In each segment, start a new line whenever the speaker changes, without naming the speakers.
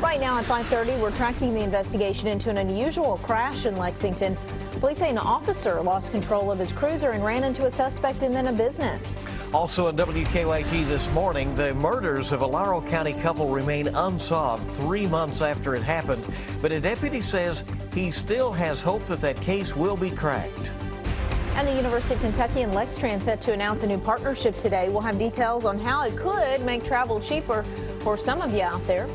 Right now at 5:30, we're tracking the investigation into an unusual crash in Lexington. Police say an officer lost control of his cruiser and ran into a suspect and then a business.
Also on WKYT this morning, the murders of a Laurel County couple remain unsolved 3 months after it happened. But a deputy says he still has hope that that case will be cracked.
And the University of Kentucky and Lexington set to announce a new partnership today. We'll have details on how it could make travel cheaper for some of you out there.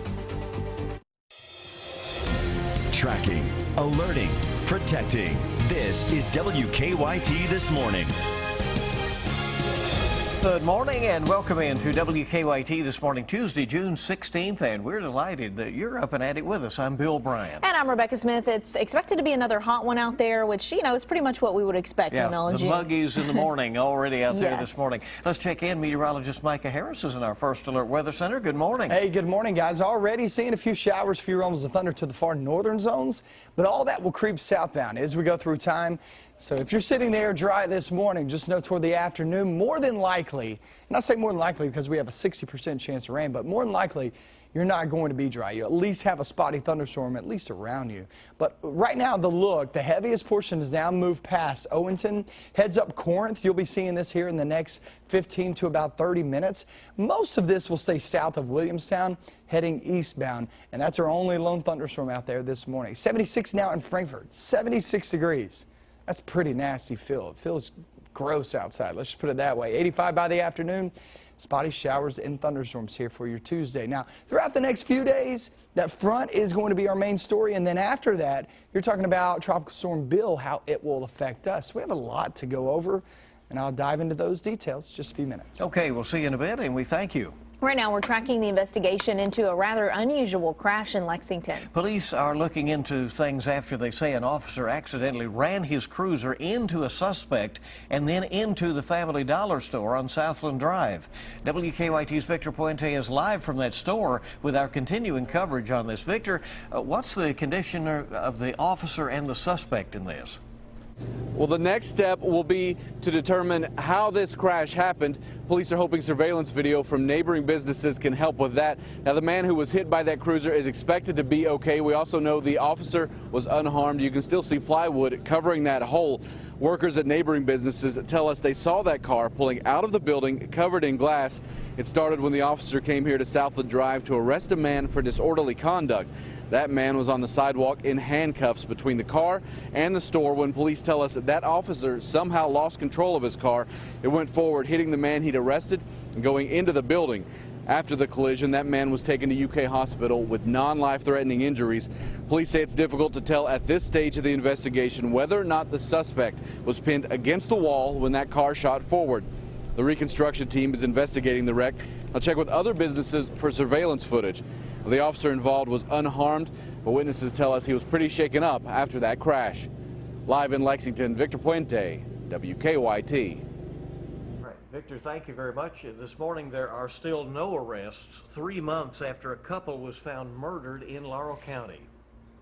Tracking, alerting, protecting. This is WKYT This Morning.
Good morning and welcome into WKYT This Morning, Tuesday, June 16th, and we're delighted that you're up and at it with us. I'm Bill Bryant.
And I'm Rebecca Smith. It's expected to be another hot one out there, which, you know, is pretty much what we would expect in the middle of June.
The muggies in the morning already out there
Yes.
this morning. Let's check in. Meteorologist Micah Harris is in our First Alert Weather Center. Good morning.
Hey, good morning, guys. Already seeing a few showers, a few rumbles of thunder to the far northern zones, but all that will creep southbound as we go through time. So if you're sitting there dry this morning, just know toward the afternoon, more than likely, and I say more than likely because we have a 60% chance of rain, but more than likely, you're not going to be dry. You at least have a spotty thunderstorm at least around you. But right now, the heaviest portion has now moved past Owenton, heads up Corinth. You'll be seeing this here in the next 15 to about 30 minutes. Most of this will stay south of Williamstown, heading eastbound, and that's our only lone thunderstorm out there this morning. 76 now in Frankfort, 76 degrees. That's pretty nasty feel. It feels gross outside. Let's just put it that way. 85 by the afternoon. Spotty showers and thunderstorms here for your Tuesday. Now, throughout the next few days, that front is going to be our main story. And then after that, you're talking about Tropical Storm Bill, how it will affect us. We have a lot to go over, and I'll dive into those details in just a few minutes.
Okay, we'll see you in a bit, and we thank you.
Right now, we're tracking the investigation into a rather unusual crash in Lexington.
Police are looking into things after they say an officer accidentally ran his cruiser into a suspect and then into the Family Dollar store on Southland Drive. WKYT's Victor Puente is live from that store with our continuing coverage on this. Victor, what's the condition of the officer and the suspect in this?
Well, the next step will be to determine how this crash happened. Police are hoping surveillance video from neighboring businesses can help with that. Now, the man who was hit by that cruiser is expected to be okay. We also know the officer was unharmed. You can still see plywood covering that hole. Workers at neighboring businesses tell us they saw that car pulling out of the building covered in glass. It started when the officer came here to Southland Drive to arrest a man for disorderly conduct. That man was on the sidewalk in handcuffs between the car and the store when police tell us that officer somehow lost control of his car. It went forward, hitting the man he'd arrested and going into the building. After the collision, that man was taken to UK Hospital with non-life-threatening injuries. Police say it's difficult to tell at this stage of the investigation whether or not the suspect was pinned against the wall when that car shot forward. The reconstruction team is investigating the wreck. I'll check with other businesses for surveillance footage. The officer involved was unharmed, but witnesses tell us he was pretty shaken up after that crash. Live in Lexington, Victor Puente, WKYT.
Right. Victor, thank you very much. This morning there are still no arrests 3 months after a couple was found murdered in Laurel County.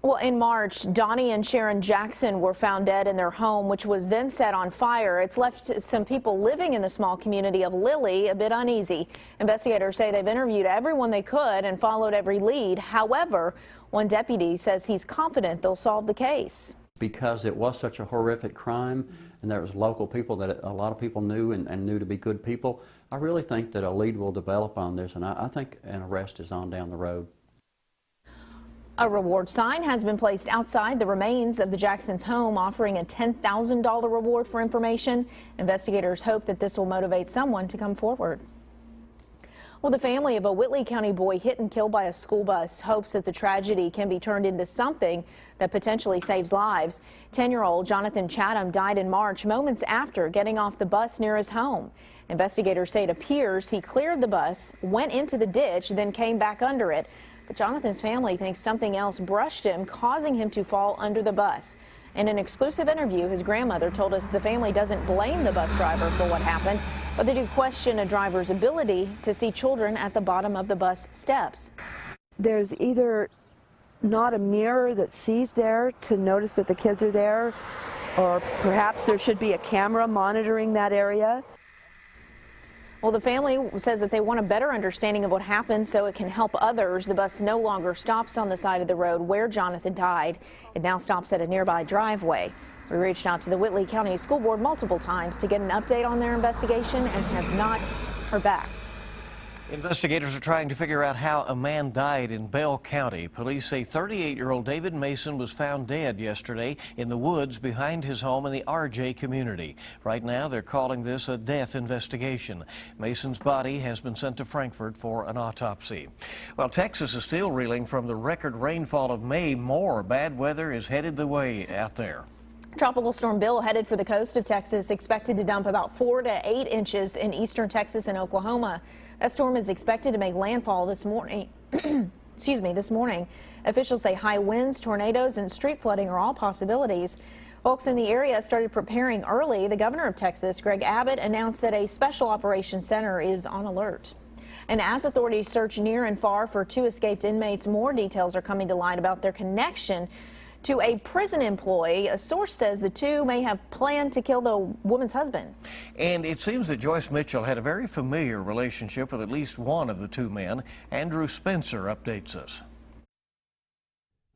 Well, in March, Donnie and Sharon Jackson were found dead in their home, which was then set on fire. It's left some people living in the small community of Lilly a bit uneasy. Investigators say they've interviewed everyone they could and followed every lead. However, one deputy says he's confident they'll solve the case.
Because it was such a horrific crime and there was local people that a lot of people knew and knew to be good people, I really think that a lead will develop on this, and I think an arrest is on down the road.
A reward sign has been placed outside the remains of the Jacksons' home, offering a $10,000 reward for information. Investigators hope that this will motivate someone to come forward. Well, the family of a Whitley County boy hit and killed by a school bus hopes that the tragedy can be turned into something that potentially saves lives. 10-year-old Jonathan Chatham died in March, moments after getting off the bus near his home. Investigators say it appears he cleared the bus, went into the ditch, then came back under it. But Jonathan's family thinks something else brushed him, causing him to fall under the bus. In an exclusive interview, his grandmother told us the family doesn't blame the bus driver for what happened, but they do question a driver's ability to see children at the bottom of the bus steps.
There's either not a mirror that sees there to notice that the kids are there, or perhaps there should be a camera monitoring that area.
Well, the family says that they want a better understanding of what happened so it can help others. The bus no longer stops on the side of the road where Jonathan died. It now stops at a nearby driveway. We reached out to the Whitley County School Board multiple times to get an update on their investigation and have not heard back.
Investigators are trying to figure out how a man died in Bell County. Police say 38-year-old David Mason was found dead yesterday in the woods behind his home in the RJ community. Right now, they're calling this a death investigation. Mason's body has been sent to Frankfurt for an autopsy. Well, Texas is still reeling from the record rainfall of May. More bad weather is headed the way out there.
Tropical Storm Bill headed for the coast of Texas, expected to dump about 4 to 8 inches in eastern Texas and Oklahoma. That storm is expected to make landfall this morning. This morning. Officials say high winds, tornadoes, and street flooding are all possibilities. Folks in the area started preparing early. The governor of Texas, Greg Abbott, announced that a special operations center is on alert. And as authorities search near and far for 2 escaped inmates, more details are coming to light about their connection to a prison employee. A source says the 2 may have planned to kill the woman's husband.
And it seems that Joyce Mitchell had a very familiar relationship with at least one of the 2 men. Andrew Spencer updates us.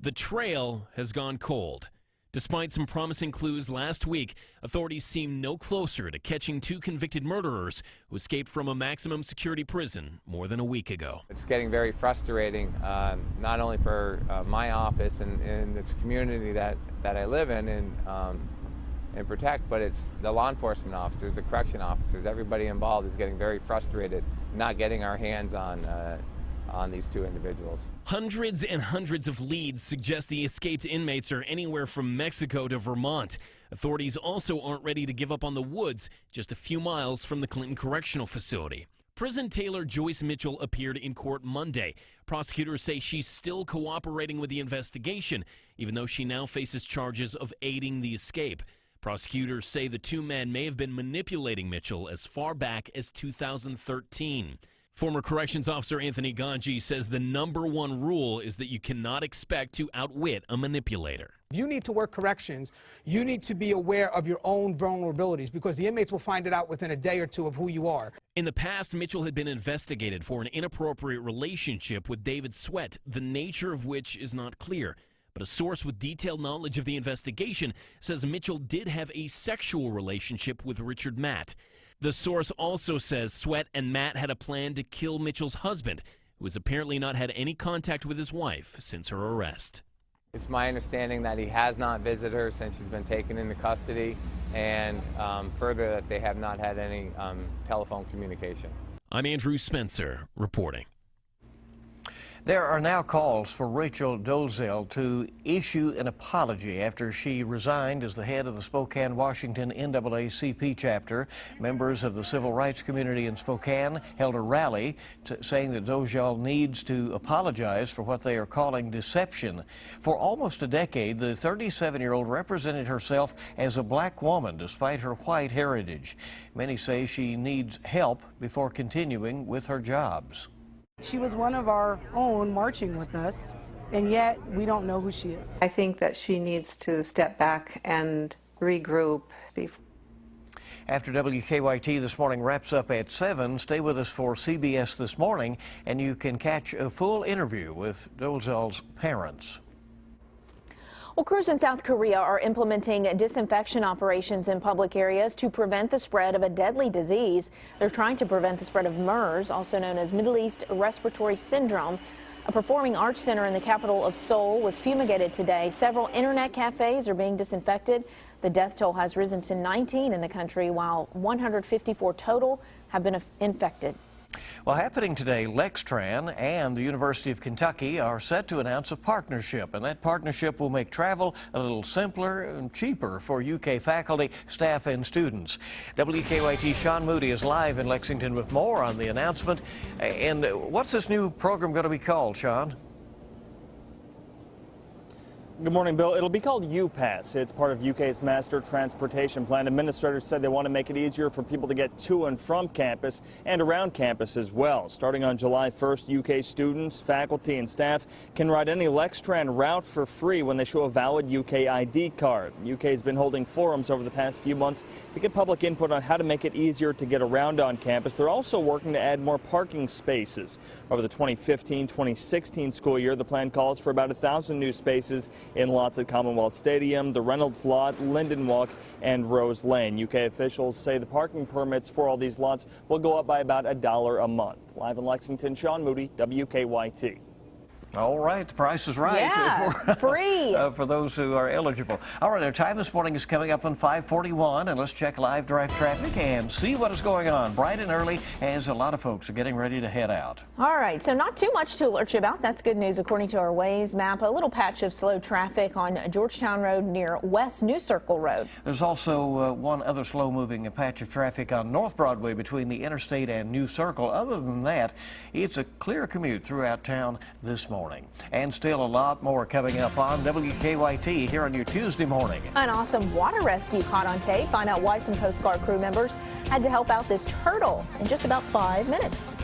The trail has gone cold. Despite some promising clues last week, authorities seem no closer to catching 2 convicted murderers who escaped from a maximum security prison more than a week ago.
It's getting very frustrating, not only for my office and its community that I live in and protect, but it's the law enforcement officers, the correction officers. Everybody involved is getting very frustrated, not getting our hands on these 2 individuals.
Hundreds and hundreds of leads suggest the escaped inmates are anywhere from Mexico to Vermont. Authorities also aren't ready to give up on the woods just a few miles from the Clinton Correctional Facility. Prison Tailor Joyce Mitchell appeared in court Monday. Prosecutors say she's still cooperating with the investigation, even though she now faces charges of aiding the escape. Prosecutors say the 2 men may have been manipulating Mitchell as far back as 2013. Former corrections officer Anthony Ganji says the #1 rule is that you cannot expect to outwit a manipulator.
If you need to work corrections, you need to be aware of your own vulnerabilities because the inmates will find it out within a day or 2 of who you are.
In the past, Mitchell had been investigated for an inappropriate relationship with David Sweat, the nature of which is not clear. But a source with detailed knowledge of the investigation says Mitchell did have a sexual relationship with Richard Matt. The source also says Sweat and Matt had a plan to kill Mitchell's husband, who has apparently not had any contact with his wife since her arrest.
It's my understanding that he has not visited her since she's been taken into custody, and further that they have not had any telephone communication.
I'm Andrew Spencer reporting.
There are now calls for Rachel Dolezal to issue an apology after she resigned as the head of the Spokane, Washington NAACP chapter. Members of the civil rights community in Spokane held a rally saying that Dolezal needs to apologize for what they are calling deception. For almost a decade, the 37-year-old represented herself as a black woman despite her white heritage. Many say she needs help before continuing with her jobs.
She was one of our own marching with us, and yet we don't know who she is.
I think that she needs to step back and regroup.
After WKYT This Morning wraps up at 7, stay with us for CBS This Morning, and you can catch a full interview with Dolezal's parents.
Well, crews in South Korea are implementing disinfection operations in public areas to prevent the spread of a deadly disease. They're trying to prevent the spread of MERS, also known as Middle East Respiratory Syndrome. A performing arts center in the capital of Seoul was fumigated today. Several internet cafes are being disinfected. The death toll has risen to 19 in the country, while 154 total have been infected.
Well, happening today, Lexington and the University of Kentucky are set to announce a partnership, and that partnership will make travel a little simpler and cheaper for UK faculty, staff, and students. WKYT's Sean Moody is live in Lexington with more on the announcement. And what's this new program going to be called, Sean?
Good morning, Bill. It'll be called UPass. It's part of UK's Master Transportation Plan. Administrators said they want to make it easier for people to get to and from campus and around campus as well. Starting on July 1st, UK students, faculty, and staff can ride any Lextran route for free when they show a valid UK ID card. UK has been holding forums over the past few months to get public input on how to make it easier to get around on campus. They're also working to add more parking spaces. Over the 2015-2016 school year, the plan calls for about 1,000 new spaces in lots at Commonwealth Stadium, the Reynolds Lot, Linden Walk, and Rose Lane. UK officials say the parking permits for all these lots will go up by about $1 a month. Live in Lexington, Sean Moody, WKYT.
All right, the price is right.
Yeah, free.
For those who are eligible. All right, our time this morning is coming up on 5:41, and let's check live drive traffic and see what is going on bright and early as a lot of folks are getting ready to head out.
All right, so not too much to alert you about. That's good news according to our Waze map. A little patch of slow traffic on Georgetown Road near West New Circle Road.
There's also one other slow-moving patch of traffic on North Broadway between the interstate and New Circle. Other than that, it's a clear commute throughout town this morning. And still a lot more coming up on WKYT here on your Tuesday morning.
An awesome water rescue caught on tape. Find out why some Coast Guard crew members had to help out this turtle in just about 5 minutes.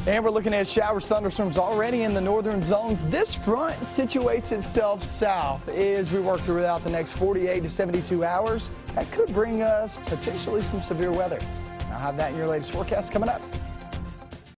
And we're looking at showers, thunderstorms already in the northern zones. This front situates itself south as we work throughout the next 48 to 72 hours. That could bring us potentially some severe weather. I'll have that in your latest forecast coming up.